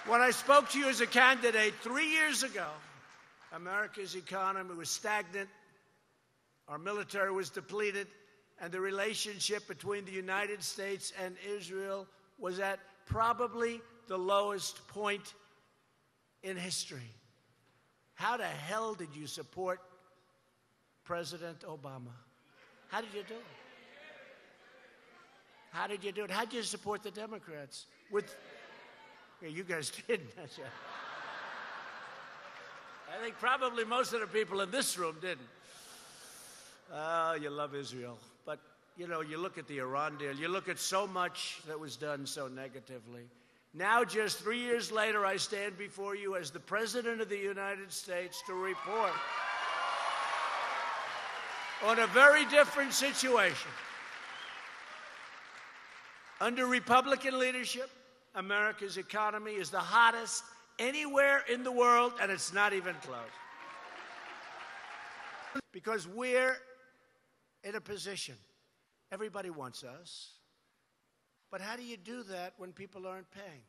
When I spoke to you as a candidate 3 years ago, America's economy was stagnant, our military was depleted, and the relationship between the United States and Israel was at probably the lowest point in history. How the hell did you support President Obama? How did you do it? How did you do it? How did you support the Democrats? Yeah, you guys didn't. I think probably most of the people in this room didn't. You love Israel. But, you know, you look at the Iran deal. You look at so much that was done so negatively. Now, just 3 years later, I stand before you as the President of the United States to report on a very different situation. Under Republican leadership, America's economy is the hottest anywhere in the world, and it's not even close. Because we're in a position. Everybody wants us. But how do you do that when people aren't paying?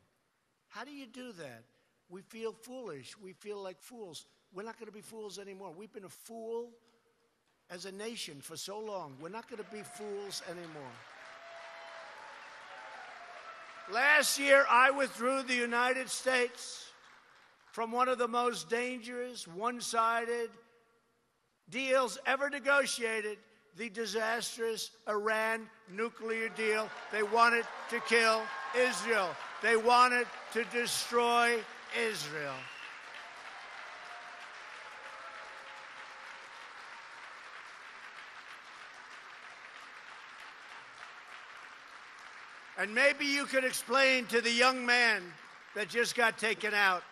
How do you do that? We feel foolish. We feel like fools. We're not going to be fools anymore. We've been a fool as a nation for so long. We're not going to be fools anymore. Last year, I withdrew the United States from one of the most dangerous, one-sided deals ever negotiated, the disastrous Iran nuclear deal. They wanted to kill Israel. They wanted to destroy Israel. And maybe you could explain to the young man that just got taken out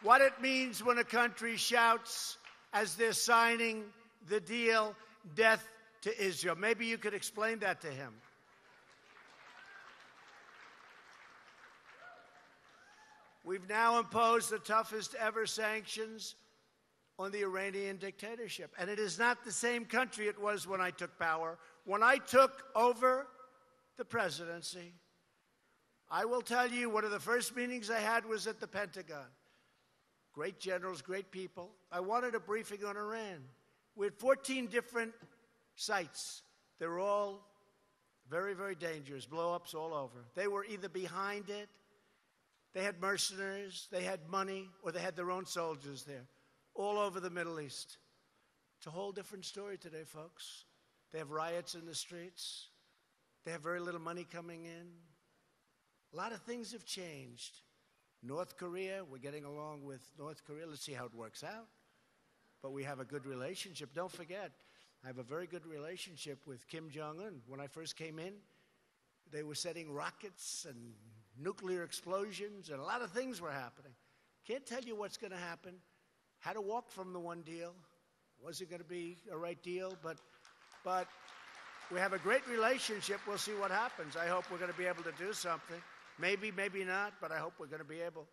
what it means when a country shouts as they're signing the deal, death to Israel. Maybe you could explain that to him. We've now imposed the toughest ever sanctions on the Iranian dictatorship. And it is not the same country it was when I took power. When I took over the presidency, I will tell you, one of the first meetings I had was at the Pentagon. Great generals, great people. I wanted a briefing on Iran. We had 14 different sites. They were all very, very dangerous, blow-ups all over. They were either behind it, they had mercenaries, they had money, or they had their own soldiers there, all over the Middle East. It's a whole different story today, folks. They have riots in the streets. They have very little money coming in. A lot of things have changed. North Korea, we're getting along with North Korea. Let's see how it works out. But we have a good relationship. Don't forget, I have a very good relationship with Kim Jong-un. When I first came in, they were setting rockets and nuclear explosions, and a lot of things were happening. Can't tell you what's going to happen. Had to walk from the one deal. Wasn't going to be a right deal, but we have a great relationship. We'll see what happens. I hope we're going to be able to do something. Maybe, maybe not, but I hope we're going to be able.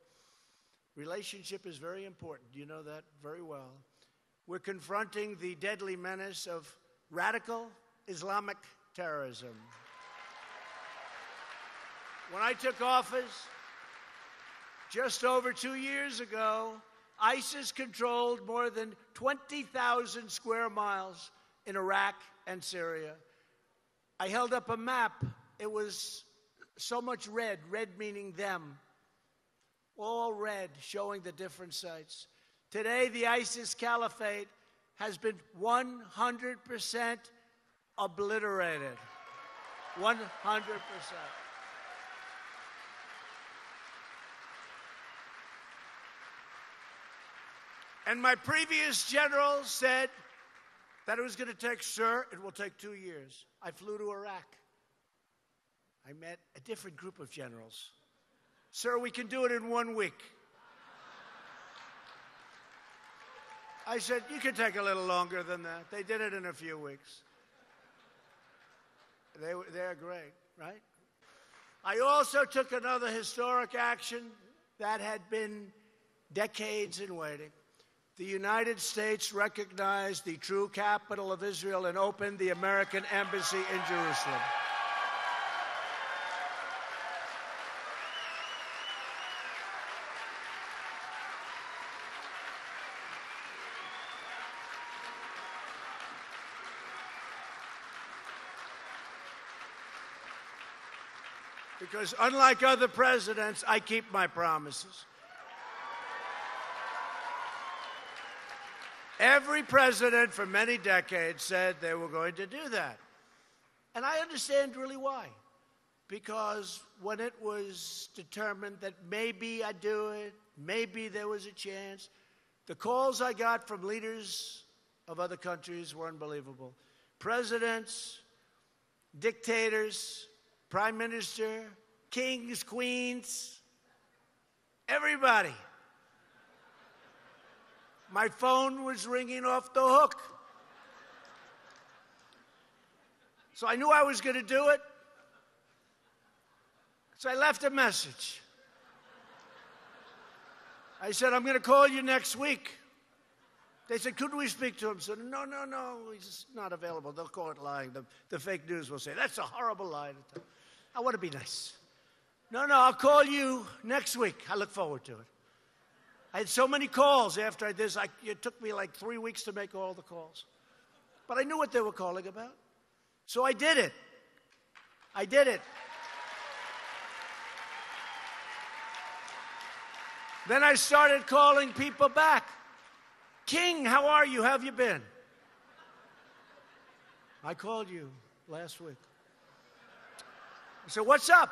Relationship is very important. You know that very well. We're confronting the deadly menace of radical Islamic terrorism. When I took office, just over 2 years ago, ISIS controlled more than 20,000 square miles in Iraq and Syria. I held up a map. It was so much red, red meaning them, all red, showing the different sites. Today, the ISIS caliphate has been 100% obliterated. 100%. And my previous general said that it was going to take, sir, it will take 2 years. I flew to Iraq. I met a different group of generals. Sir, we can do it in 1 week. I said, you can take a little longer than that. They did it in a few weeks. They're great, right? I also took another historic action that had been decades in waiting. The United States recognized the true capital of Israel and opened the American embassy in Jerusalem. Because unlike other presidents, I keep my promises. Every president for many decades said they were going to do that. And I understand really why. Because when it was determined that maybe I'd do it, maybe there was a chance, the calls I got from leaders of other countries were unbelievable. Presidents, dictators, prime minister, kings, queens, everybody. My phone was ringing off the hook. So I knew I was going to do it. So I left a message. I said, I'm going to call you next week. They said, could we speak to him? I said, no, he's not available. They'll call it lying. The fake news will say, that's a horrible lie. I want to be nice. No, I'll call you next week. I look forward to it. I had so many calls after this. It took me like 3 weeks to make all the calls. But I knew what they were calling about. So I did it. Then I started calling people back. King, how are you? How have you been? I called you last week. I said, what's up?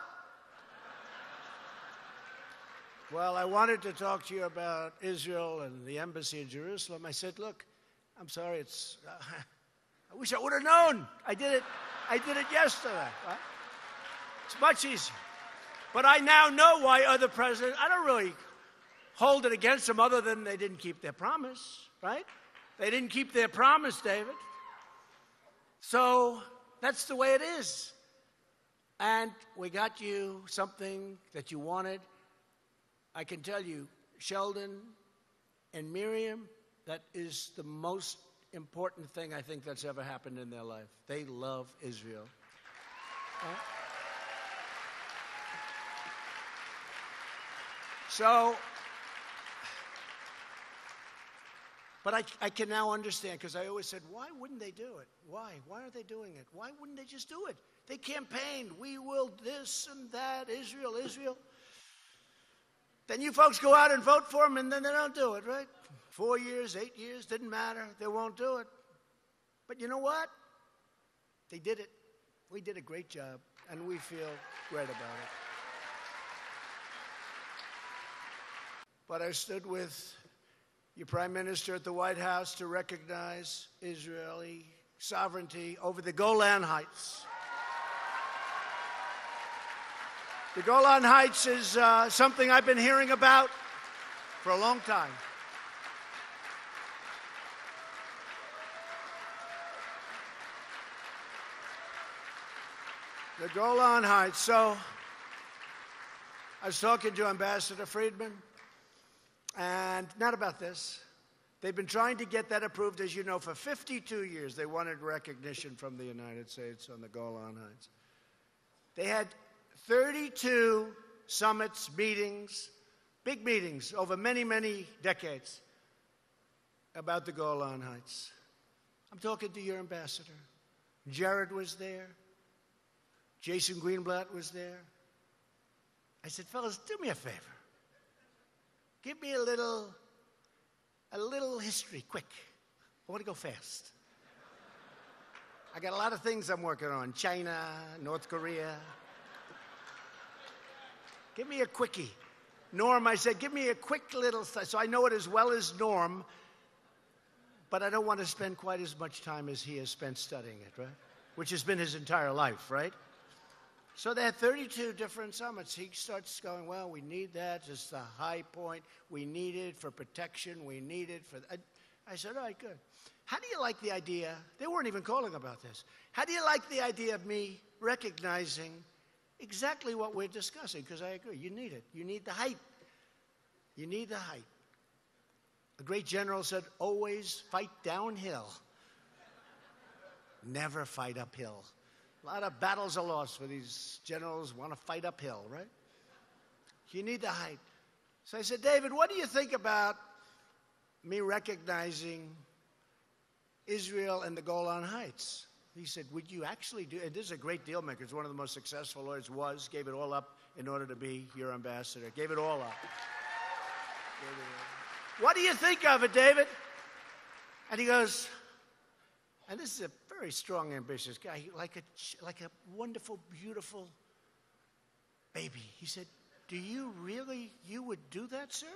Well, I wanted to talk to you about Israel and the embassy in Jerusalem. I said, look, I'm sorry, I wish I would have known. I did it yesterday. Right? It's much easier. But I now know why other presidents, I don't really hold it against them other than they didn't keep their promise, right? They didn't keep their promise, David. So that's the way it is. And we got you something that you wanted. I can tell you, Sheldon and Miriam, that is the most important thing I think that's ever happened in their life. They love Israel. Right? So, but I can now understand, because I always said, why wouldn't they do it? Why? Why are they doing it? Why wouldn't they just do it? They campaigned, we will this and that, Israel, Israel. Then you folks go out and vote for them, and then they don't do it, right? 4 years, 8 years, didn't matter. They won't do it. But you know what? They did it. We did a great job, and we feel great about it. But I stood with your prime minister at the White House to recognize Israeli sovereignty over the Golan Heights. The Golan Heights is something I've been hearing about for a long time. The Golan Heights. So I was talking to Ambassador Friedman, and not about this. They've been trying to get that approved, as you know, for 52 years. They wanted recognition from the United States on the Golan Heights. They had 32 summits, meetings, big meetings over many, many decades about the Golan Heights. I'm talking to your ambassador. Jared was there. Jason Greenblatt was there. I said, fellas, do me a favor. Give me a little history, quick. I want to go fast. I got a lot of things I'm working on. China, North Korea. Give me a quickie. Norm, I said, give me a quick little, so I know it as well as Norm, but I don't want to spend quite as much time as he has spent studying it, right? Which has been his entire life, right? So they had 32 different summits. He starts going, well, we need that. It's the high point. We need it for protection. We need it for... I said, all right, good. How do you like the idea? They weren't even calling about this. How do you like the idea of me recognizing exactly what we're discussing? Because I agree. You need it. You need the height. You need the height. A great general said, always fight downhill. Never fight uphill. A lot of battles are lost for these generals who want to fight uphill, right? You need the height. So I said, David, what do you think about me recognizing Israel and the Golan Heights? He said, would you actually do, and this is a great deal maker. It's one of the most successful lawyers, gave it all up in order to be your ambassador. Gave it all up. What do you think of it, David? And he goes, and this is a very strong, ambitious guy, like a wonderful, beautiful baby. He said, do you really, you would do that, sir?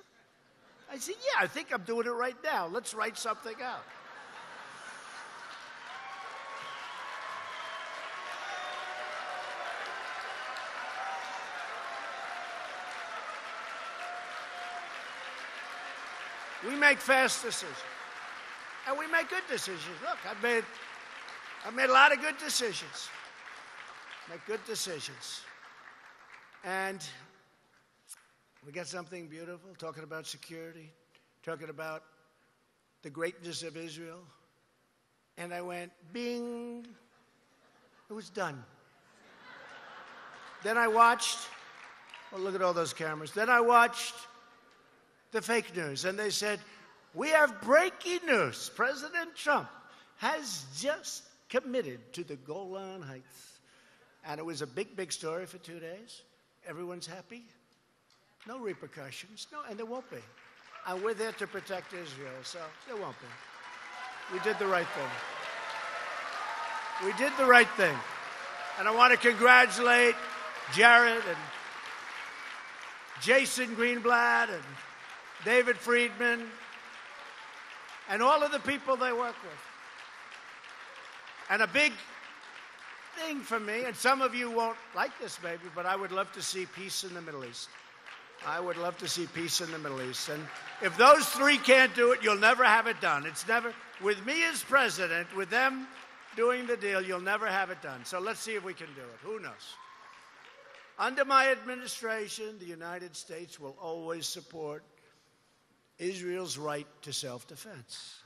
I said, yeah, I think I'm doing it right now. Let's write something out. We make fast decisions, and we make good decisions. Look, I've made a lot of good decisions. Make good decisions, and we got something beautiful. Talking about security, talking about the greatness of Israel, and I went, bing. It was done. Then I watched. Oh, look at all those cameras. Then I watched the fake news, and they said, we have breaking news. President Trump has just committed to the Golan Heights. And it was a big, big story for 2 days. Everyone's happy. No repercussions. No, and there won't be. And we're there to protect Israel, so there won't be. We did the right thing. We did the right thing. And I want to congratulate Jared and Jason Greenblatt and David Friedman, and all of the people they work with. And a big thing for me, and some of you won't like this maybe, but I would love to see peace in the Middle East. I would love to see peace in the Middle East. And if those three can't do it, you'll never have it done. It's never, with me as president, with them doing the deal, you'll never have it done. So let's see if we can do it. Who knows? Under my administration, the United States will always support Israel's right to self-defense.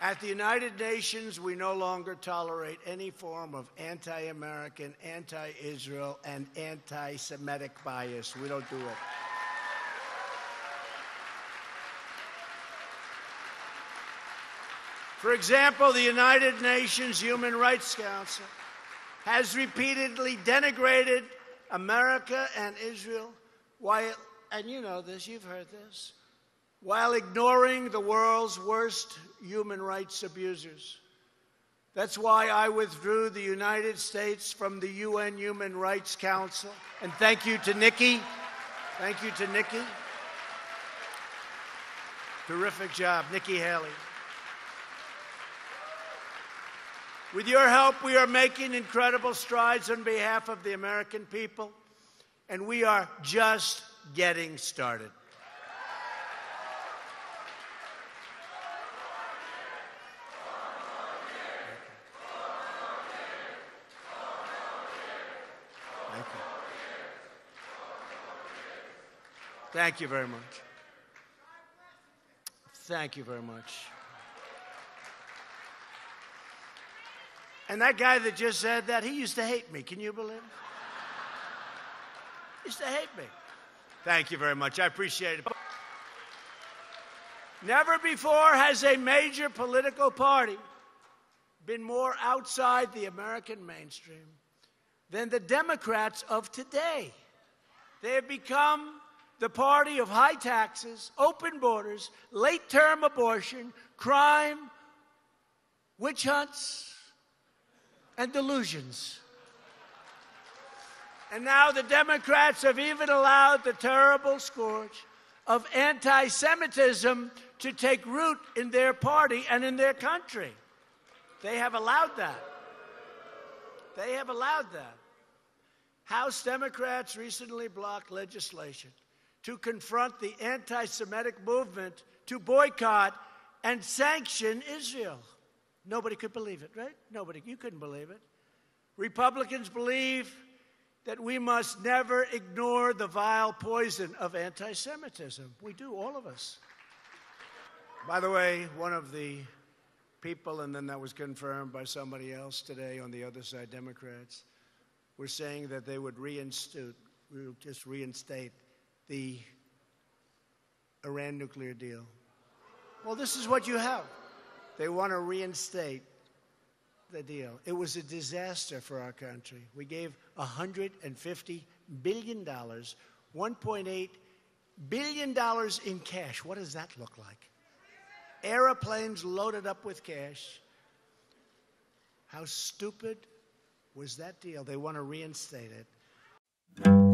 At the United Nations, we no longer tolerate any form of anti-American, anti-Israel, and anti-Semitic bias. We don't do it. For example, the United Nations Human Rights Council has repeatedly denigrated America and Israel, while, and you know this, you've heard this, while ignoring the world's worst human rights abusers. That's why I withdrew the United States from the UN Human Rights Council. And thank you to Nikki. Thank you to Nikki. Terrific job, Nikki Haley. With your help, we are making incredible strides on behalf of the American people, and we are just getting started. Thank you. Thank you very much. Thank you very much. And that guy that just said that, he used to hate me. Can you believe it? He used to hate me. Thank you very much. I appreciate it. Never before has a major political party been more outside the American mainstream than the Democrats of today. They have become the party of high taxes, open borders, late-term abortion, crime, witch hunts, and delusions. And now the Democrats have even allowed the terrible scourge of anti-Semitism to take root in their party and in their country. They have allowed that. They have allowed that. House Democrats recently blocked legislation to confront the anti-Semitic movement to boycott and sanction Israel. Nobody could believe it, right? Nobody. You couldn't believe it. Republicans believe that we must never ignore the vile poison of anti-Semitism. We do, all of us. By the way, one of the people, and then that was confirmed by somebody else today on the other side, Democrats, were saying that they would reinstate the Iran nuclear deal. Well, this is what you have. They want to reinstate the deal. It was a disaster for our country. We gave $150 billion, $1.8 billion in cash. What does that look like? Airplanes loaded up with cash. How stupid was that deal? They want to reinstate it.